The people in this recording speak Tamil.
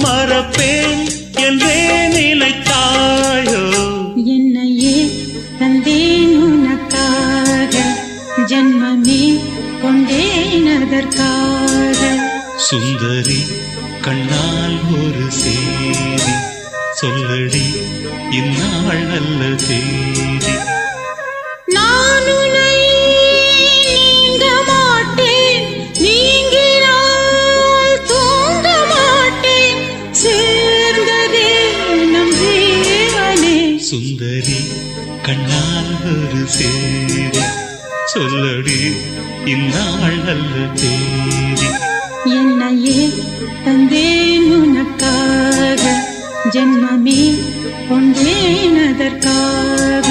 மறப்பேன் என்றே நினைத்தாயோ என்னையே தந்தேன் உனக்காக ஜன்மமே கொண்டேன் அதற்காக சுந்தரி கண்ணால் ஒரு சேதி சொல்லடி இந்நாள் நல்ல தேதி நான் உன்னை நீங்க மாட்டேன் நீங்கினால் தூங்க மாட்டேன் சேர்ந்ததே நம் ஜீவனே சுந்தரி கண்ணால் ஒரு சேதி சொல்லடி இந்நாள் நல்ல தேதி என்னையே தந்தேன் உனக்காக ஜன்மமே கொண்டேன் அதற்காக